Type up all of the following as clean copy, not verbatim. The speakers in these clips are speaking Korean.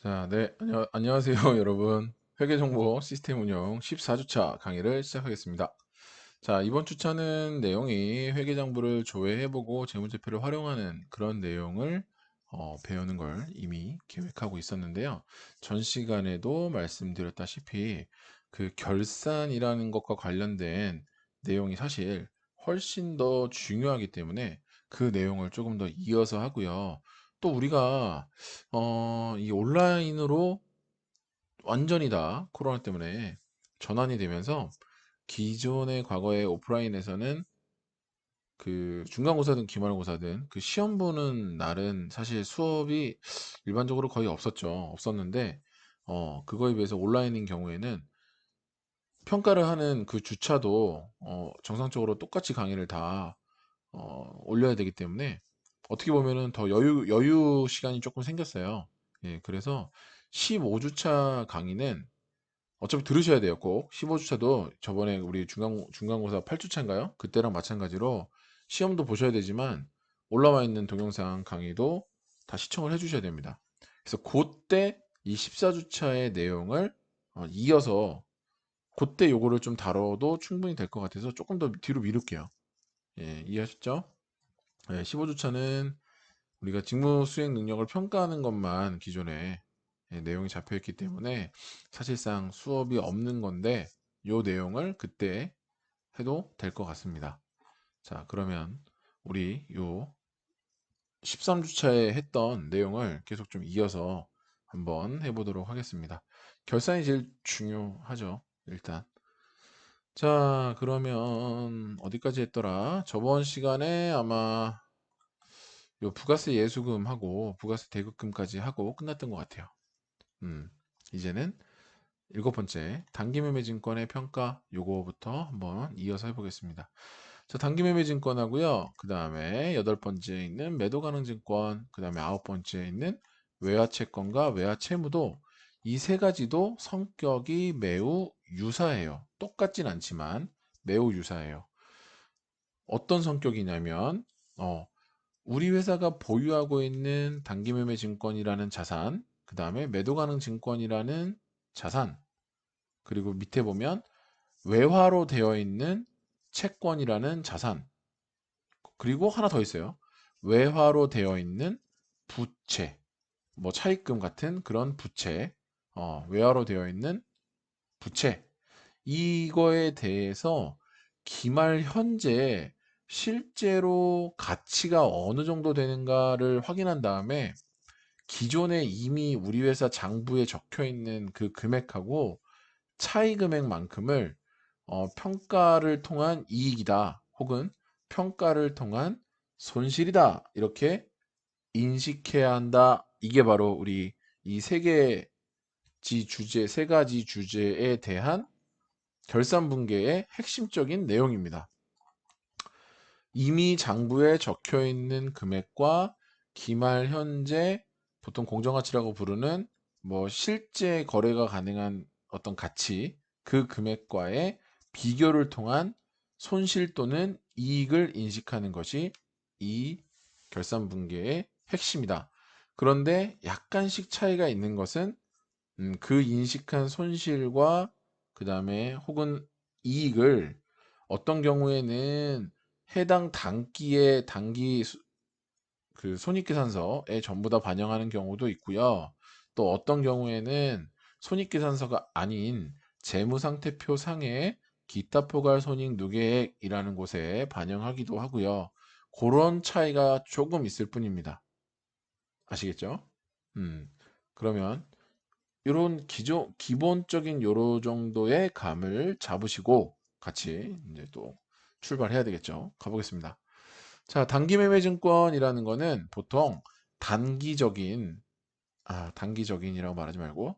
자, 네, 안녕하세요, 여러분. 회계정보 시스템 운영 14주차 강의를 시작하겠습니다. 자, 이번 주차는 내용이 회계장부를 조회해보고 재무제표를 활용하는 그런 내용을 배우는 걸 이미 계획하고 있었는데요. 전 시간에도 말씀드렸다시피 그 결산이라는 것과 관련된 내용이 사실 훨씬 더 중요하기 때문에 그 내용을 조금 더 이어서 하고요. 또 우리가 이 온라인으로 완전히 다 코로나 때문에 전환이 되면서 기존의 과거의 오프라인에서는 그 중간고사든 기말고사든 그 시험 보는 날은 사실 수업이 일반적으로 거의 없었는데 그거에 비해서 온라인인 경우에는 평가를 하는 그 주차도 정상적으로 똑같이 강의를 다 올려야 되기 때문에 어떻게 보면은 더 여유 시간이 조금 생겼어요. 예, 그래서 15주차 강의는 어차피 들으셔야 돼요. 꼭 15주차도 저번에 우리 중간고사 8주차인가요? 그때랑 마찬가지로 시험도 보셔야 되지만 올라와 있는 동영상 강의도 다 시청을 해주셔야 됩니다. 그래서 그때 이 14주차의 내용을 이어서 그때 요거를 좀 다뤄도 충분히 될 것 같아서 조금 더 뒤로 미룰게요. 예, 이해하셨죠? 15주차는 우리가 직무 수행 능력을 평가하는 것만 기존에 내용이 잡혀 있기 때문에 사실상 수업이 없는 건데 요 내용을 그때 해도 될 것 같습니다. 자, 그러면 우리 요 13주차에 했던 내용을 계속 좀 이어서 한번 해보도록 하겠습니다. 결산이 제일 중요하죠, 일단. 자, 그러면 어디까지 했더라? 저번 시간에 아마 요 부가세 예수금하고 부가세 대급금까지 하고 끝났던 것 같아요. 음, 이제는 일곱 번째 단기매매증권의 평가 요거부터 한번 이어서 해보겠습니다. 자, 단기매매증권하고요. 그 다음에 여덟 번째에 있는 매도가능증권, 그 다음에 아홉 번째에 있는 외화채권과 외화채무도 이 세 가지도 성격이 매우 유사해요. 똑같진 않지만 매우 유사해요. 어떤 성격이냐면 우리 회사가 보유하고 있는 단기매매 증권이라는 자산, 그 다음에 매도 가능 증권이라는 자산, 그리고 밑에 보면 외화로 되어 있는 채권이라는 자산, 그리고 하나 더 있어요. 외화로 되어 있는 부채, 뭐 차입금 같은 그런 부채, 외화로 되어 있는 부채, 이거에 대해서 기말 현재 실제로 가치가 어느 정도 되는가를 확인한 다음에 기존에 이미 우리 회사 장부에 적혀 있는 그 금액하고 차이 금액만큼을 평가를 통한 이익이다 혹은 평가를 통한 손실이다 이렇게 인식해야 한다. 이게 바로 우리 이 세 가지 주제에 대한 결산분계의 핵심적인 내용입니다. 이미 장부에 적혀 있는 금액과 기말 현재 보통 공정가치라고 부르는 뭐 실제 거래가 가능한 어떤 가치 그 금액과의 비교를 통한 손실 또는 이익을 인식하는 것이 이 결산분계의 핵심이다. 그런데 약간씩 차이가 있는 것은 그 인식한 손실과 그 다음에 혹은 이익을 어떤 경우에는 해당 단기의 그 손익계산서에 전부 다 반영하는 경우도 있고요. 또 어떤 경우에는 손익계산서가 아닌 재무상태표 상에 기타 포괄 손익 누계액이라는 곳에 반영하기도 하고요. 그런 차이가 조금 있을 뿐입니다. 아시겠죠? 음, 그러면 이런 기본적인 요런 정도의 감을 잡으시고 같이 이제 또 출발해야 되겠죠. 가보겠습니다. 자, 단기매매증권이라는 거는 보통 단기적인, 단기적인이라고 말하지 말고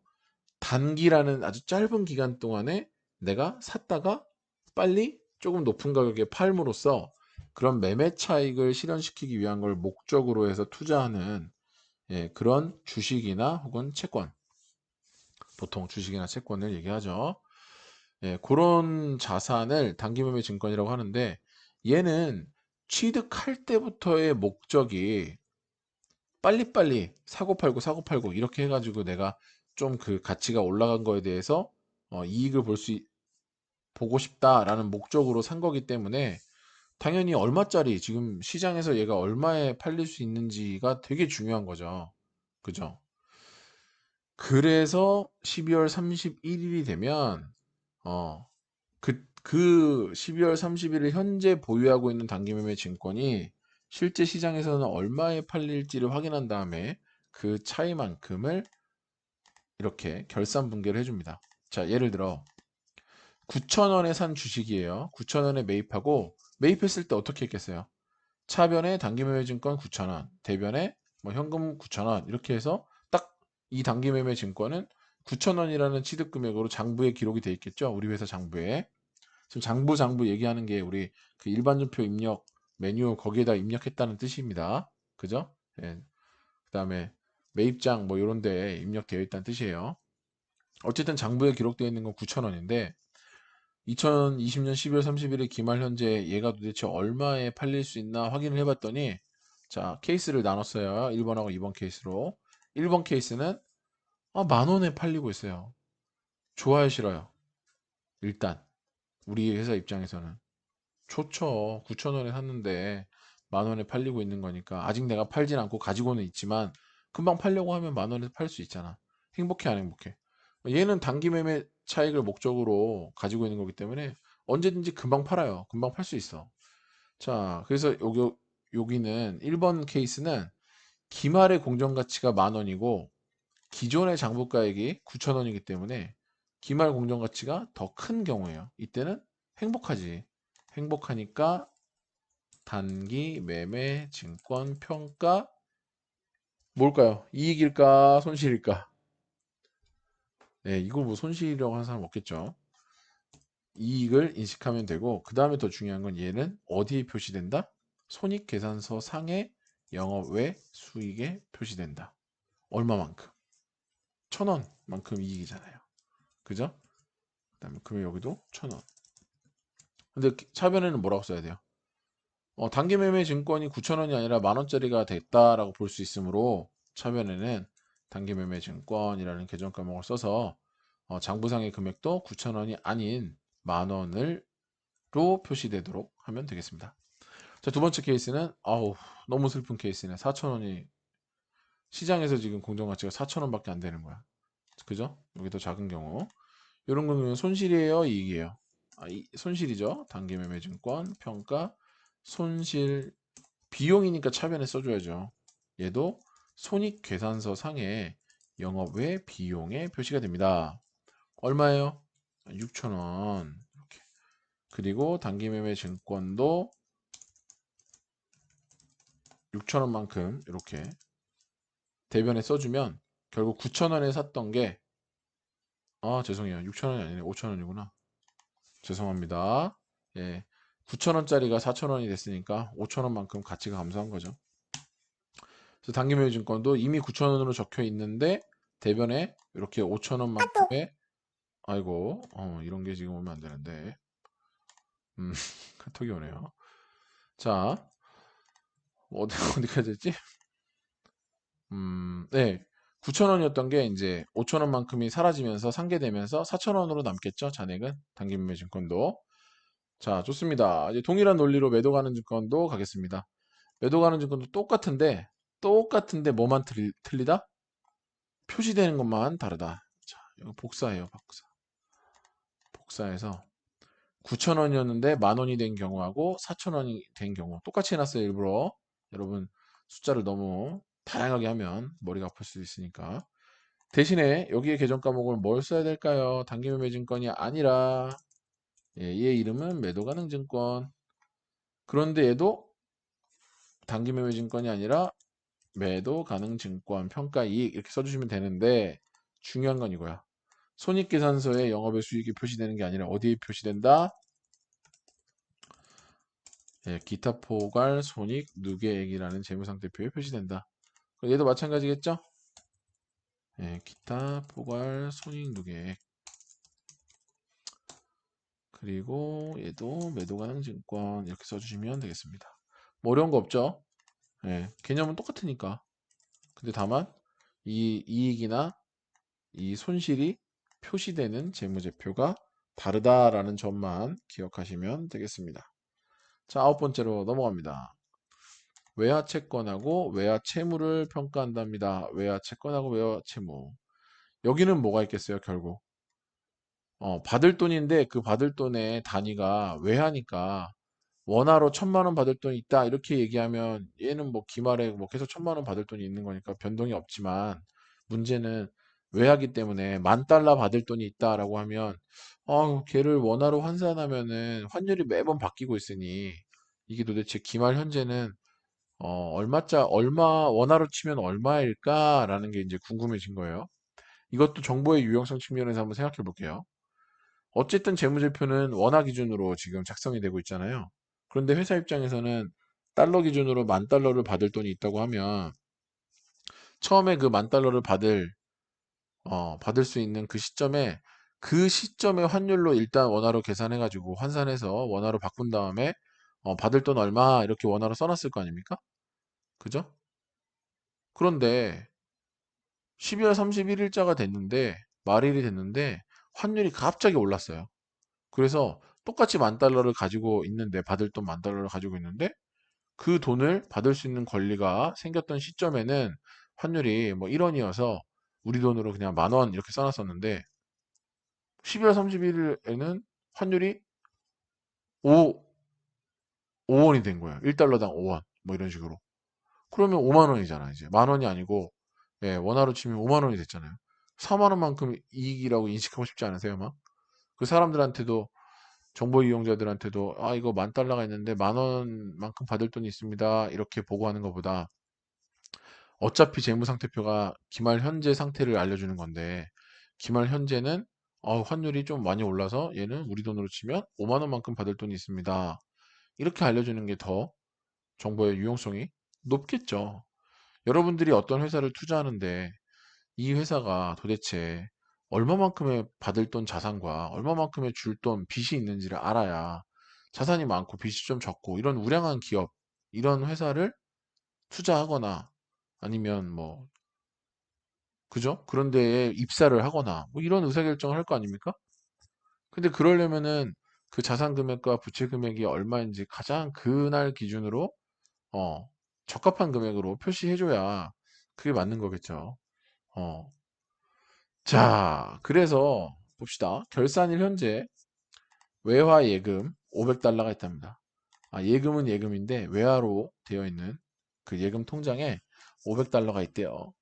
단기라는 아주 짧은 기간 동안에 내가 샀다가 빨리 조금 높은 가격에 팔므로써 그런 매매 차익을 실현시키기 위한 걸 목적으로 해서 투자하는 그런 주식이나 혹은 채권, 보통 주식이나 채권을 얘기하죠. 그런 자산을 단기매매 증권이라고 하는데 얘는 취득할 때부터의 목적이 빨리빨리 사고 팔고 이렇게 해가지고 내가 좀 그 가치가 올라간 거에 대해서 이익을 보고 싶다라는 목적으로 산 거기 때문에 당연히 얼마짜리 지금 시장에서 얘가 얼마에 팔릴 수 있는지가 되게 중요한 거죠. 그죠? 그래서 12월 31일이 되면 그 12월 30일을 현재 보유하고 있는 단기매매 증권이 실제 시장에서는 얼마에 팔릴지를 확인한 다음에 그 차이만큼을 이렇게 결산 분괴를 해줍니다. 자, 예를 들어 9,000원에 산 주식이에요. 9,000원에 매입하고 매입했을 때 어떻게 했겠어요? 차변에 단기매매 증권 9,000원, 대변에 뭐 현금 9,000원 이렇게 해서 딱 이 단기매매 증권은 9,000원이라는 취득 금액으로 장부에 기록이 돼 있겠죠. 우리 회사 장부에. 지금 장부 얘기하는 게 우리 그 일반전표 입력 메뉴 거기에다 입력했다는 뜻입니다. 그죠? 예. 그다음에 매입장 뭐 이런 데 입력되어 있다는 뜻이에요. 어쨌든 장부에 기록되어 있는 건 9,000원인데 2020년 12월 30일에 기말 현재 얘가 도대체 얼마에 팔릴 수 있나 확인을 해봤더니 자 케이스를 나눴어요. 1번하고 2번 케이스로 1번 케이스는 만 원에 팔리고 있어요. 좋아요 싫어요? 일단 우리 회사 입장에서는 좋죠. 9,000원에 샀는데 만 원에 팔리고 있는 거니까 아직 내가 팔진 않고 가지고는 있지만 금방 팔려고 하면 만 원에 팔 수 있잖아. 행복해 안 행복해? 얘는 단기 매매 차익을 목적으로 가지고 있는 거기 때문에 언제든지 금방 팔아요. 금방 팔 수 있어. 자, 그래서 여기는 1번 케이스는 기말의 공정가치가 만 원이고 기존의 장부가액이 9,000원이기 때문에 기말 공정가치가 더 큰 경우예요. 이때는 행복하지. 행복하니까 단기 매매 증권 평가 뭘까요? 이익일까 손실일까? 네, 이걸 뭐 손실이라고 하는 사람 없겠죠. 이익을 인식하면 되고 그 다음에 더 중요한 건 얘는 어디에 표시된다? 손익계산서 상의 영업 외 수익에 표시된다. 얼마만큼? 1,000원만큼 이익이잖아요. 그죠? 그다음에 그러면 여기도 1,000원. 근데 차변에는 뭐라고 써야 돼요? 단기 매매 증권이 9,000원이 아니라 만 원짜리가 됐다라고 볼 수 있으므로 차변에는 단기 매매 증권이라는 계정 과목을 써서 장부상의 금액도 9,000원이 아닌 만 원으로 표시되도록 하면 되겠습니다. 자, 두 번째 케이스는 너무 슬픈 케이스네. 4,000원이 시장에서 지금 공정가치가 4,000원밖에 안 되는 거야. 그죠? 여기 더 작은 경우. 이런 경우는 손실이에요, 이익이에요? 손실이죠. 단기 매매 증권 평가 손실 비용이니까 차변에 써줘야죠. 얘도 손익계산서 상에 영업 외 비용에 표시가 됩니다. 얼마예요? 6,000원. 이렇게. 그리고 단기 매매 증권도 6,000원만큼 이렇게 대변에 써주면 결국 9,000원에 샀던 게 죄송해요. 6,000원이 아니네. 5,000원이구나. 죄송합니다. 예. 9,000원짜리가 4,000원이 됐으니까 5,000원만큼 가치가 감소한 거죠. 그래서 단기매매증권도 이미 9,000원으로 적혀 있는데 대변에 이렇게 5,000원만큼의 아이고 이런 게 지금 오면 안 되는데 카톡이 오네요. 자 어디까지 했지? 네 9,000원이었던 게 이제 5,000원만큼이 사라지면서 상계되면서 4,000원으로 남겠죠. 잔액은 단기매매증권도. 자 좋습니다. 이제 동일한 논리로 매도 가는 증권도 가겠습니다. 매도 가는 증권도 똑같은데 뭐만 틀리다? 표시되는 것만 다르다. 자, 이거 복사해요, 복사. 복사해서 9,000원이었는데 만 원이 된 경우하고 4,000원이 된 경우 똑같이 해놨어요, 일부러. 여러분 숫자를 너무 다양하게 하면 머리가 아플 수 있으니까. 대신에 여기에 계정 과목을 뭘 써야 될까요? 단기매매 증권이 아니라 얘의 이름은 매도 가능 증권. 그런데 얘도 단기매매 증권이 아니라 매도 가능 증권 평가 이익 이렇게 써주시면 되는데 중요한 건 이거야. 손익계산서에 영업의 수익이 표시되는 게 아니라 어디에 표시된다? 기타 포괄 손익 누계액이라는 재무상태표에 표시된다. 얘도 마찬가지겠죠? 기타 포괄 손익 누계액. 그리고 얘도 매도 가능 증권 이렇게 써주시면 되겠습니다. 뭐 어려운 거 없죠? 개념은 똑같으니까. 근데 다만 이 이익이나 이 손실이 표시되는 재무제표가 다르다라는 점만 기억하시면 되겠습니다. 자, 아홉 번째로 넘어갑니다. 외화 채권하고 외화 채무를 평가한답니다. 외화 채권하고 외화 채무. 여기는 뭐가 있겠어요, 결국? 받을 돈인데 그 받을 돈의 단위가 외화니까 원화로 1,000만 원 받을 돈이 있다 이렇게 얘기하면 얘는 뭐 기말에 뭐 계속 1,000만 원 받을 돈이 있는 거니까 변동이 없지만 문제는 외화기 때문에 10,000달러 받을 돈이 있다라고 하면 걔를 원화로 환산하면은 환율이 매번 바뀌고 있으니 이게 도대체 기말 현재는 얼마 원화로 치면 얼마일까라는 게 이제 궁금해진 거예요. 이것도 정보의 유용성 측면에서 한번 생각해 볼게요. 어쨌든 재무제표는 원화 기준으로 지금 작성이 되고 있잖아요. 그런데 회사 입장에서는 달러 기준으로 10,000달러를 받을 돈이 있다고 하면 처음에 그 10,000달러를 받을 수 있는 그 시점의 환율로 일단 원화로 계산해가지고 환산해서 원화로 바꾼 다음에 받을 돈 얼마 이렇게 원화로 써놨을 거 아닙니까? 그죠? 그런데 12월 31일자가 됐는데 말일이 됐는데 환율이 갑자기 올랐어요. 그래서 똑같이 10,000달러를 가지고 있는데 받을 돈 10,000달러를 가지고 있는데 그 돈을 받을 수 있는 권리가 생겼던 시점에는 환율이 뭐 1원이어서 우리 돈으로 그냥 10,000원 이렇게 써놨었는데 12월 31일에는 환율이 5, 5원이 된 거예요. 1달러당 5원 뭐 이런 식으로. 그러면 5만 원이잖아 이제. 만 원이 아니고 예, 원화로 치면 5만 원이 됐잖아요. 4만 원만큼 이익이라고 인식하고 싶지 않으세요, 막? 그 사람들한테도 정보 이용자들한테도 이거 10,000달러가 있는데 10,000원만큼 받을 돈이 있습니다. 이렇게 보고하는 것보다 어차피 재무상태표가 기말 현재 상태를 알려주는 건데 기말 현재는 환율이 좀 많이 올라서 얘는 우리 돈으로 치면 5만 원만큼 받을 돈이 있습니다. 이렇게 알려주는 게 더 정보의 유용성이 높겠죠. 여러분들이 어떤 회사를 투자하는데 이 회사가 도대체 얼마만큼의 받을 돈 자산과 얼마만큼의 줄 돈 빚이 있는지를 알아야 자산이 많고 빚이 좀 적고 이런 우량한 기업, 이런 회사를 투자하거나 아니면 뭐, 그죠? 그런 데에 입사를 하거나 뭐 이런 의사결정을 할 거 아닙니까? 근데 그러려면은 그 자산 금액과 부채 금액이 얼마인지 가장 그날 기준으로 어, 적합한 금액으로 표시해줘야 그게 맞는 거겠죠. 어. 자, 그래서 봅시다. 결산일 현재 외화 예금 500달러가 있답니다. 예금은 예금인데 외화로 되어 있는 그 예금 통장에 500달러가 있대요.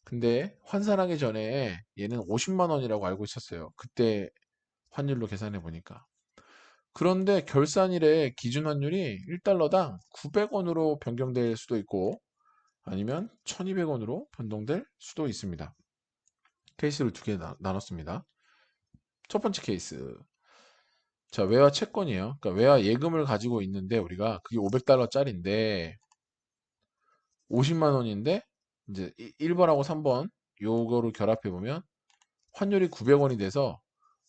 근데 환산하기 전에 얘는 50만 원이라고 알고 있었어요. 그때 환율로 계산해 보니까. 그런데 결산일에 기준 환율이 1달러당 900원으로 변경될 수도 있고 아니면 1200원으로 변동될 수도 있습니다. 케이스를 두 개 나눴습니다. 첫 번째 케이스. 자, 외화 채권이에요. 그러니까 외화 예금을 가지고 있는데 우리가 그게 500달러짜리인데 50만 원인데 이제 1번하고 3번 요거를 결합해 보면 환율이 900원이 돼서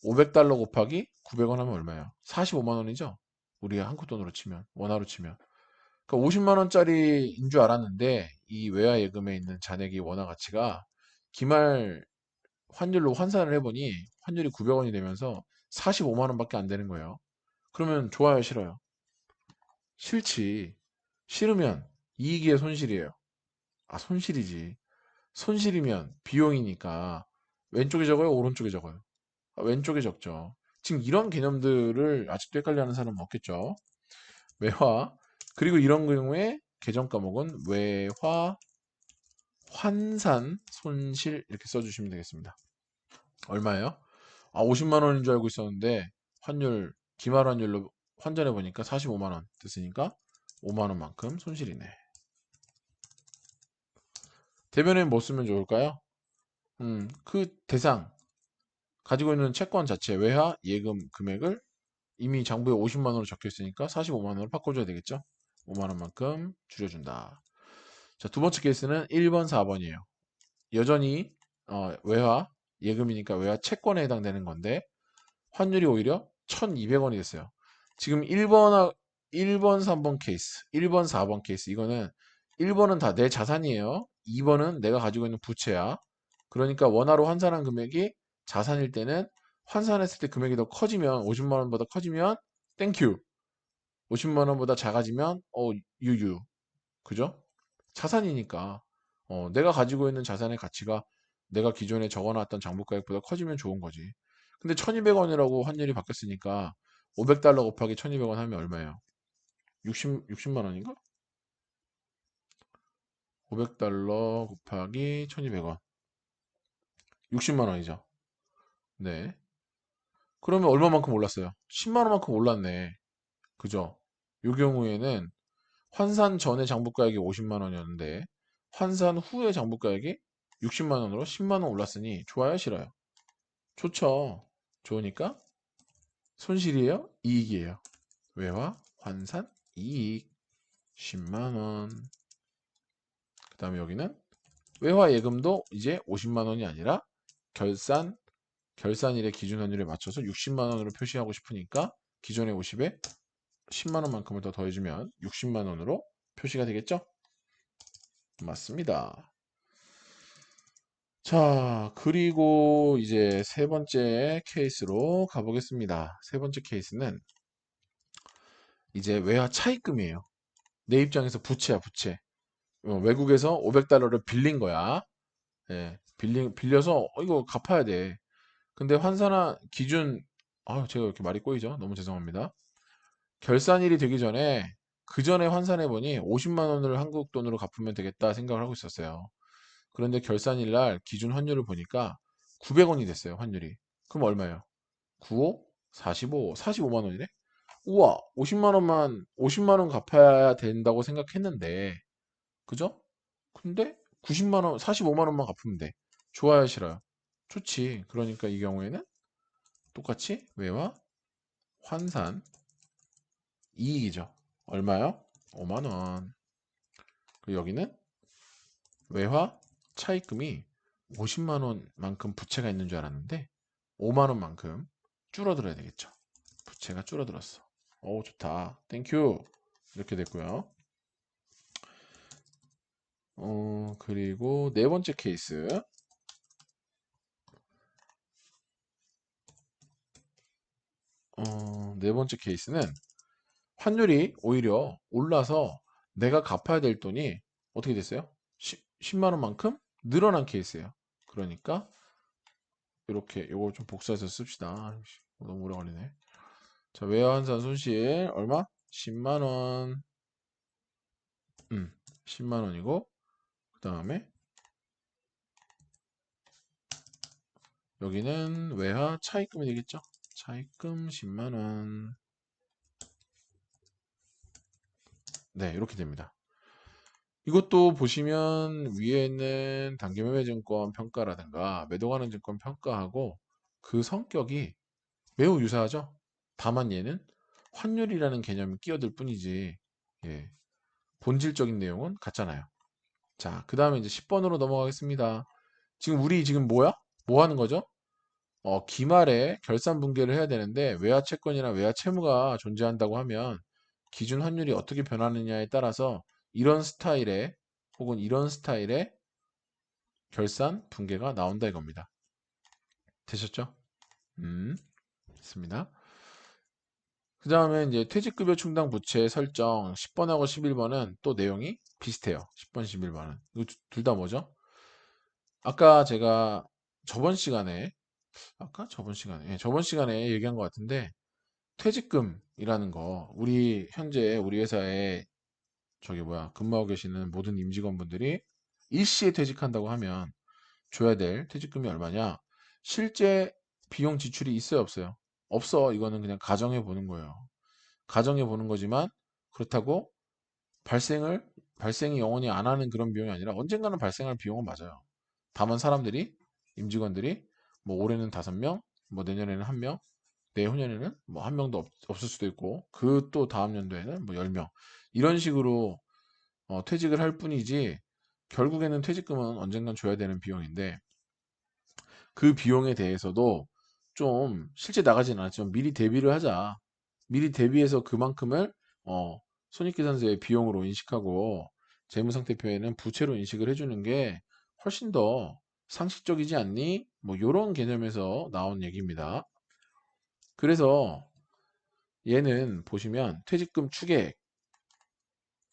500달러 곱하기 900원 하면 얼마예요? 45만 원이죠? 우리가 한국 돈으로 치면 원화로 치면. 그러니까 50만 원짜리인 줄 알았는데 이 외화 예금에 있는 잔액이 원화 가치가 기말 환율로 환산을 해보니 환율이 900원이 되면서 45만 원밖에 안 되는 거예요. 그러면 좋아요, 싫어요? 싫지. 싫으면 이익이에요, 손실이에요? 손실이지. 손실이면 비용이니까 왼쪽에 적어요, 오른쪽에 적어요? 왼쪽에 적죠. 지금 이런 개념들을 아직도 헷갈려하는 사람은 없겠죠. 외화. 그리고 이런 경우에 계정 과목은 외화 환산 손실 이렇게 써주시면 되겠습니다. 얼마예요? 50만 원인 줄 알고 있었는데 환율 기말 환율로 환전해 보니까 45만 원 됐으니까 5만 원만큼 손실이네. 대변에 뭐 쓰면 좋을까요? 그 대상 가지고 있는 채권 자체 외화 예금 금액을 이미 장부에 50만 원으로 적혀 있으니까 45만 원으로 바꿔줘야 되겠죠? 5만 원만큼 줄여준다. 자, 두 번째 케이스는 1번, 4번이에요. 여전히 외화 예금이니까 외화 채권에 해당되는 건데 환율이 오히려 1,200원이 됐어요. 지금 1번, 3번 케이스, 1번, 4번 케이스 이거는 1번은 다 내 자산이에요. 2번은 내가 가지고 있는 부채야. 그러니까 원화로 환산한 금액이 자산일 때는 환산했을 때 금액이 더 커지면 50만 원보다 커지면 땡큐. 50만 원보다 작아지면 유유. 그죠? 자산이니까. 내가 가지고 있는 자산의 가치가 내가 기존에 적어놨던 장부가액보다 커지면 좋은 거지. 근데 1200원이라고 환율이 바뀌었으니까 500달러 곱하기 1200원 하면 얼마예요? 60만 원인가? 500달러 곱하기 1200원. 60만 원이죠. 네. 그러면 얼마만큼 올랐어요? 10만 원만큼 올랐네. 그죠? 요 경우에는 환산 전의 장부가액이 50만 원이었는데 환산 후의 장부가액이 60만 원으로 10만 원 올랐으니 좋아요, 싫어요? 좋죠. 좋으니까 손실이에요? 이익이에요? 외화 환산 이익 10만 원. 그다음에 여기는 외화 예금도 이제 50만 원이 아니라 결산일의 기준 환율에 맞춰서 60만 원으로 표시하고 싶으니까 기존의 50에 10만 원만큼을 더 더해주면 60만 원으로 표시가 되겠죠? 맞습니다. 자, 그리고 이제 세 번째 케이스로 가보겠습니다. 세 번째 케이스는 이제 외화 차입금이에요. 내 입장에서 부채야, 부채. 외국에서 500달러를 빌린 거야. 예, 빌려서 이거 갚아야 돼. 근데 환산한 기준, 제가 이렇게 말이 꼬이죠? 너무 죄송합니다. 결산일이 되기 전에 그 전에 환산해 보니 50만 원을 한국 돈으로 갚으면 되겠다 생각을 하고 있었어요. 그런데 결산일 날 기준 환율을 보니까 900원이 됐어요, 환율이. 그럼 얼마예요? 95? 45? 45만 원이네? 우와, 50만 원 갚아야 된다고 생각했는데, 그죠? 근데 90만 원, 45만 원만 갚으면 돼. 좋아요, 싫어요? 좋지. 그러니까 이 경우에는 똑같이 외화 환산 이익이죠. 얼마요? 5만 원. 그리고 여기는 외화 차입금이 50만 원만큼 부채가 있는 줄 알았는데 5만 원만큼 줄어들어야 되겠죠. 부채가 줄어들었어. 오, 좋다. 땡큐. 이렇게 됐고요. 그리고 네 번째 케이스. 네 번째 케이스는 환율이 오히려 올라서 내가 갚아야 될 돈이 어떻게 됐어요? 10만 원만큼 늘어난 케이스예요. 그러니까 이렇게 이거 좀 복사해서 씁시다. 아이씨, 너무 오래 걸리네. 자, 외환산 손실 얼마? 10만 원. 10만 원이고 그다음에 여기는 외화 차입금이 되겠죠? 차입금 10만 원. 네, 이렇게 됩니다. 이것도 보시면 위에는 단기매매증권 평가라든가 매도가능 증권 평가하고 그 성격이 매우 유사하죠. 다만 얘는 환율이라는 개념이 끼어들 뿐이지 예, 본질적인 내용은 같잖아요. 자, 그 다음에 이제 10번으로 넘어가겠습니다. 우리 지금 뭐야? 뭐 하는 거죠? 기말에 결산 분계를 해야 되는데 외화 채권이나 외화 채무가 존재한다고 하면 기준 환율이 어떻게 변하느냐에 따라서 이런 스타일의 혹은 이런 스타일의 결산 분계가 나온다 이겁니다. 되셨죠? 됐습니다. 그 다음에 이제 퇴직급여 충당 부채 설정 10번하고 11번은 또 내용이 비슷해요. 10번, 11번은. 둘 다 뭐죠? 아까 제가 저번 시간에, 예, 저번 시간에 얘기한 것 같은데, 퇴직금이라는 거, 현재 우리 회사에 근무하고 계시는 모든 임직원분들이 일시에 퇴직한다고 하면 줘야 될 퇴직금이 얼마냐? 실제 비용 지출이 있어요, 없어요? 없어. 이거는 그냥 가정해 보는 거예요. 가정해 보는 거지만 그렇다고 발생이 영원히 안 하는 그런 비용이 아니라 언젠가는 발생할 비용은 맞아요. 다만 임직원들이 뭐 올해는 5명, 뭐 내년에는 1명, 내후년에는 뭐 1명도 없을 수도 있고 그 또 다음 연도에는 뭐 10명 이런 식으로 퇴직을 할 뿐이지 결국에는 퇴직금은 언젠간 줘야 되는 비용인데 그 비용에 대해서도 좀 실제 나가지는 않았지만 미리 대비를 하자. 미리 대비해서 그만큼을 손익계산서의 비용으로 인식하고 재무상태표에는 부채로 인식을 해주는 게 훨씬 더 상식적이지 않니? 뭐 요런 개념에서 나온 얘기입니다. 그래서 얘는 보시면 퇴직금 추계액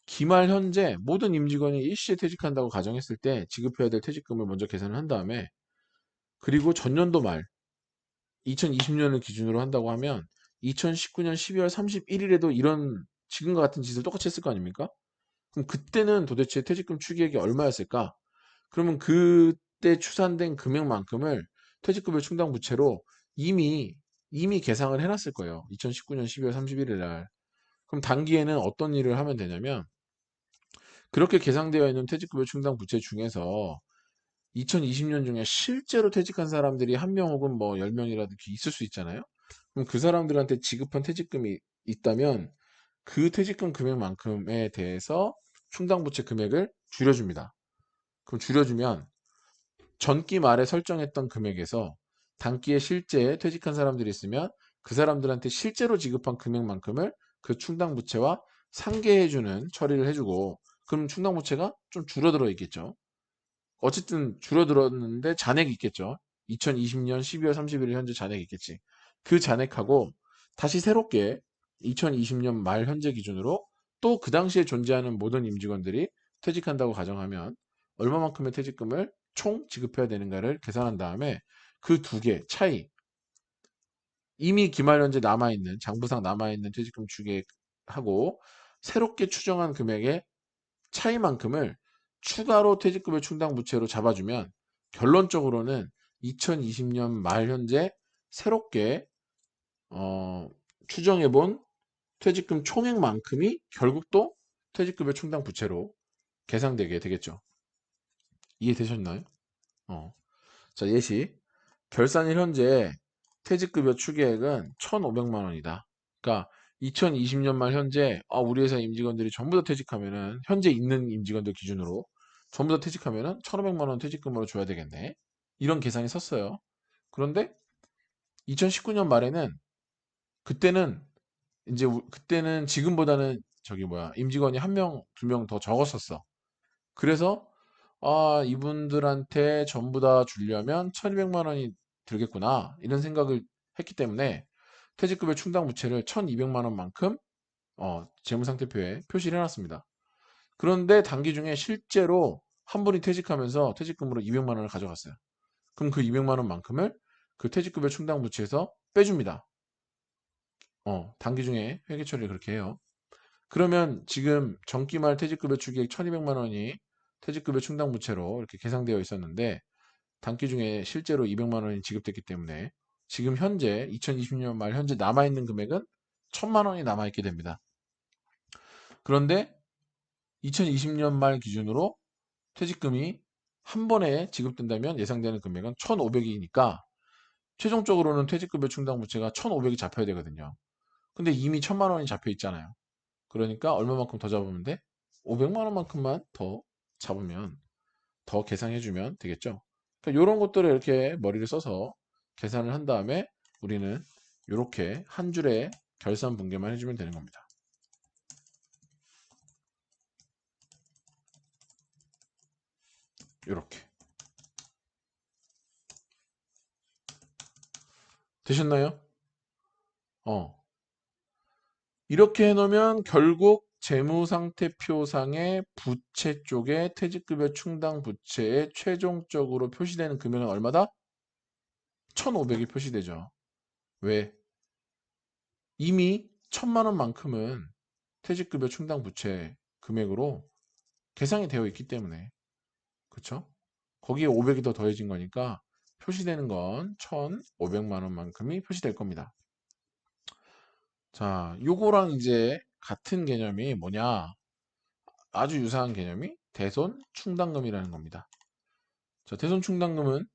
기말 현재 모든 임직원이 일시에 퇴직한다고 가정했을 때 지급해야 될 퇴직금을 먼저 계산을 한 다음에, 그리고 전년도 말 2020년을 기준으로 한다고 하면 2019년 12월 31일에도 이런 지금과 같은 짓을 똑같이 했을 거 아닙니까? 그럼 그때는 도대체 퇴직금 추계액이 얼마였을까? 그러면 그때 추산된 금액만큼을 퇴직급여 충당 부채로 이미 계상을 해놨을 거예요. 2019년 12월 31일 날. 그럼 단기에는 어떤 일을 하면 되냐면, 그렇게 계상되어 있는 퇴직급여 충당 부채 중에서 2020년 중에 실제로 퇴직한 사람들이 한 명 혹은 뭐 10명이라도 있을 수 있잖아요. 그럼 그 사람들한테 지급한 퇴직금이 있다면 그 퇴직금 금액만큼에 대해서 충당부채 금액을 줄여줍니다. 그럼 줄여주면 전기 말에 설정했던 금액에서 단기에 실제 퇴직한 사람들이 있으면 그 사람들한테 실제로 지급한 금액만큼을 그 충당부채와 상계해주는 처리를 해주고, 그럼 충당부채가 좀 줄어들어 있겠죠. 어쨌든 줄어들었는데 잔액이 있겠죠. 2020년 12월 31일 현재 잔액이 있겠지. 그 잔액하고 다시 새롭게 2020년 말 현재 기준으로 또 그 당시에 존재하는 모든 임직원들이 퇴직한다고 가정하면 얼마만큼의 퇴직금을 총 지급해야 되는가를 계산한 다음에 그 두 개 차이, 이미 기말 현재 남아있는 장부상 남아있는 퇴직금 추계하고 새롭게 추정한 금액의 차이만큼을 추가로 퇴직급여 충당 부채로 잡아주면 결론적으로는 2020년 말 현재 새롭게 추정해본 퇴직금 총액만큼이 결국 또 퇴직급여 충당 부채로 계상되게 되겠죠. 이해되셨나요? 자, 예시. 결산일 현재 퇴직급여 추계액은 1,500만 원이다. 그러니까 2020년 말 현재 우리 회사 임직원들이 전부 다 퇴직하면은, 현재 있는 임직원들 기준으로 전부 다 퇴직하면은 1,500만 원 퇴직금으로 줘야 되겠네. 이런 계산이 섰어요. 그런데 2019년 말에는, 그때는 그때는 지금보다는 임직원이 한 명, 두 명 더 적었었어. 그래서 이분들한테 전부 다 주려면 1,200만 원이 들겠구나, 이런 생각을 했기 때문에 퇴직급여 충당 부채를 1,200만 원만큼 재무상태표에 표시를 해놨습니다. 그런데 단기 중에 실제로 한 분이 퇴직하면서 퇴직금으로 200만 원을 가져갔어요. 그럼 그 200만 원만큼을 그 퇴직급여 충당 부채에서 빼줍니다. 단기 중에 회계 처리를 그렇게 해요. 그러면 지금 전기말 퇴직급여 추계액 1,200만 원이 퇴직급여 충당 부채로 이렇게 계상되어 있었는데, 단기 중에 실제로 200만 원이 지급됐기 때문에 지금 현재 2020년 말 현재 남아있는 금액은 1,000만 원이 남아있게 됩니다. 그런데 2020년 말 기준으로 퇴직금이 한 번에 지급된다면 예상되는 금액은 1,500이니까 최종적으로는 퇴직급여 충당 부채가 1,500이 잡혀야 되거든요. 근데 이미 1,000만 원이 잡혀 있잖아요. 그러니까 얼마만큼 더 잡으면 돼? 500만 원만큼만 더 잡으면, 더 계산해주면 되겠죠. 그러니까 이런 것들을 이렇게 머리를 써서 계산을 한 다음에 우리는 이렇게 한 줄에 결산 분계만 해주면 되는 겁니다. 이렇게 되셨나요? 어 이렇게 해놓으면 결국 재무상태표상의 부채 쪽에 퇴직급여 충당 부채에 최종적으로 표시되는 금액은 얼마다? 1,500이 표시되죠. 왜? 이미 1,000만 원만큼은 퇴직급여 충당 부채 금액으로 계상이 되어 있기 때문에, 그쵸? 거기에 500이 더 더해진 거니까 표시되는 건 1,500만 원만큼이 표시될 겁니다. 자, 요거랑 이제 같은 개념이 뭐냐? 아주 유사한 개념이 대손 충당금이라는 겁니다. 자, 대손 충당금은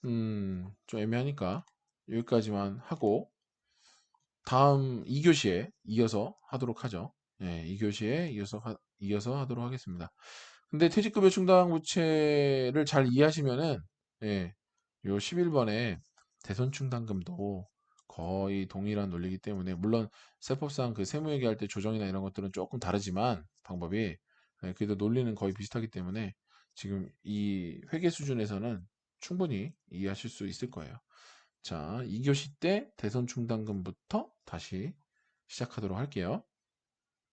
좀 애매하니까 여기까지만 하고 다음 2교시에 이어서 하도록 하죠. 예, 2교시에 이어서 하도록 하겠습니다. 근데 퇴직급여 충당 부채를 잘 이해하시면은, 예, 요 11번에 대손 충당금도 거의 동일한 논리이기 때문에, 물론 세법상 그 세무 얘기할 때 조정이나 이런 것들은 조금 다르지만 방법이, 네, 그래도 논리는 거의 비슷하기 때문에 지금 이 회계 수준에서는 충분히 이해하실 수 있을 거예요. 자, 2교시 때 대선 충당금부터 다시 시작하도록 할게요.